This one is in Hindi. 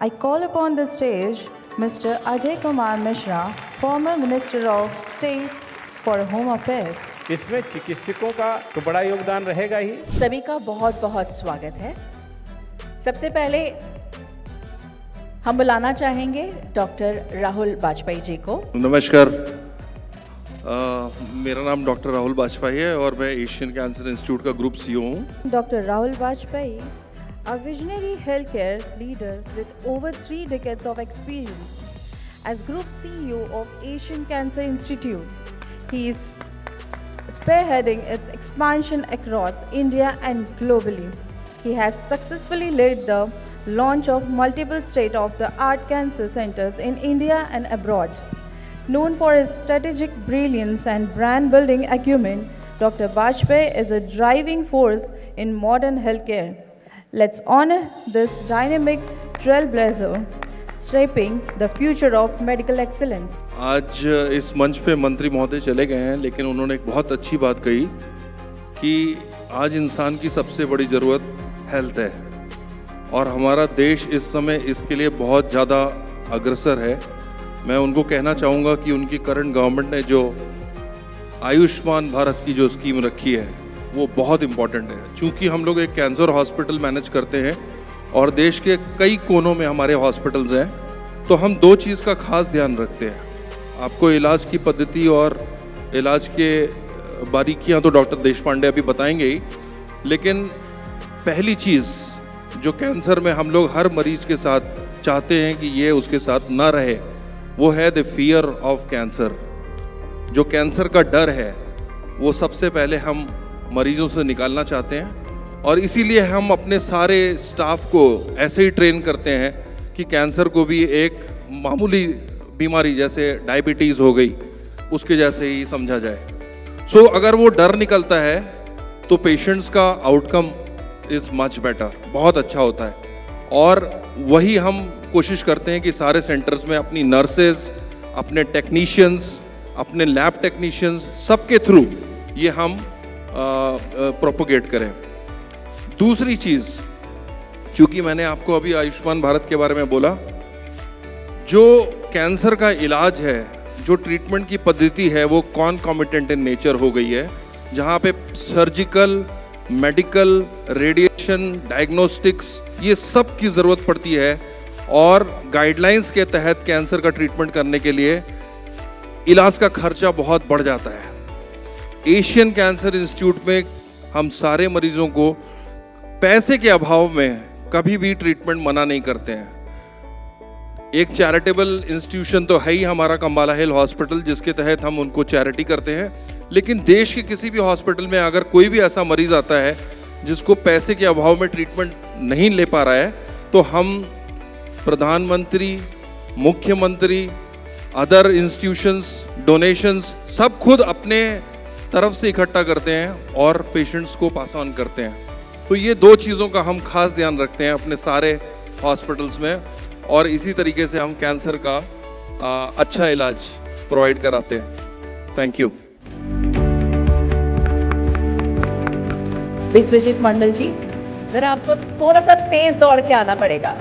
I call upon the stage Mr. Ajay Kumar Mishra, former Minister of State for Home Affairs. इसमें चिकित्सकों का तो बड़ा योगदान रहेगा ही। सभी का बहुत बहुत स्वागत है। सबसे पहले हम बुलाना चाहेंगे डॉक्टर राहुल वाजपेयी जी को। नमस्कार, मेरा नाम डॉक्टर राहुल वाजपेयी है और मैं एशियन कैंसर इंस्टीट्यूट का ग्रुप सीईओ हूँ। Dr. Rahul Vajpayee, a visionary healthcare leader with over 3 decades of experience. As Group CEO of Asian Cancer Institute, he is spearheading its expansion across India and globally. He has successfully led the launch of multiple state-of-the-art cancer centers in India and abroad. Known for his strategic brilliance and brand-building acumen, Dr. Vajpayee is a driving force in modern healthcare. Let's honor this dynamic trailblazer, shaping the future of medical excellence. आज इस मंच पे मंत्री महोदय चले गए हैं, लेकिन उन्होंने एक बहुत अच्छी बात कही कि आज इंसान की सबसे बड़ी ज़रूरत हेल्थ है और हमारा देश इस समय इसके लिए बहुत ज़्यादा अग्रसर है। मैं उनको कहना चाहूँगा कि उनकी करंट गवर्नमेंट ने जो आयुष्मान भारत की जो स्कीम रखी है वो बहुत इम्पॉर्टेंट है। चूँकि हम लोग एक कैंसर हॉस्पिटल मैनेज करते हैं और देश के कई कोनों में हमारे हॉस्पिटल्स हैं, तो हम दो चीज़ का खास ध्यान रखते हैं। आपको इलाज की पद्धति और इलाज के बारीकियां तो डॉक्टर देशपांडे अभी बताएंगे ही, लेकिन पहली चीज़ जो कैंसर में हम लोग हर मरीज के साथ चाहते हैं कि ये उसके साथ ना रहे, वो है द फियर ऑफ कैंसर। जो कैंसर का डर है वो सबसे पहले हम मरीजों से निकालना चाहते हैं और इसीलिए हम अपने सारे स्टाफ को ऐसे ही ट्रेन करते हैं कि कैंसर को भी एक मामूली बीमारी जैसे डायबिटीज़ हो गई उसके जैसे ही समझा जाए। सो अगर वो डर निकलता है तो पेशेंट्स का आउटकम इज़ मच बेटर, बहुत अच्छा होता है। और वही हम कोशिश करते हैं कि सारे सेंटर्स में अपनी नर्सेज, अपने टेक्नीशियंस, अपने लैब टेक्नीशियंस, सबके थ्रू ये हम प्रोपोगेट करें। दूसरी चीज़, चूँकि मैंने आपको अभी आयुष्मान भारत के बारे में बोला, जो कैंसर का इलाज है, जो ट्रीटमेंट की पद्धति है वो कॉन्कॉमिटेंट इन नेचर हो गई है, जहाँ पे सर्जिकल, मेडिकल, रेडिएशन, डायग्नोस्टिक्स ये सब की ज़रूरत पड़ती है और गाइडलाइंस के तहत कैंसर का ट्रीटमेंट करने के लिए इलाज का खर्चा बहुत बढ़ जाता है। एशियन कैंसर इंस्टीट्यूट में हम सारे मरीजों को पैसे के अभाव में कभी भी ट्रीटमेंट मना नहीं करते हैं। एक चैरिटेबल इंस्टीट्यूशन तो है ही हमारा कंबाला हिल हॉस्पिटल, जिसके तहत हम उनको चैरिटी करते हैं, लेकिन देश के किसी भी हॉस्पिटल में अगर कोई भी ऐसा मरीज आता है जिसको पैसे के अभाव में ट्रीटमेंट नहीं ले पा रहा है, तो हम प्रधानमंत्री, मुख्यमंत्री, अदर इंस्टीट्यूशंस, डोनेशंस सब खुद अपने तरफ से इकट्ठा करते हैं और पेशेंट्स को पास ऑन करते हैं। तो ये दो चीज़ों का हम खास ध्यान रखते हैं अपने सारे हॉस्पिटल्स में और इसी तरीके से हम कैंसर का अच्छा इलाज प्रोवाइड कराते हैं। Thank you. विश्वजीत मंडल जी, जरा आपको थोड़ा सा तेज दौड़ के आना पड़ेगा।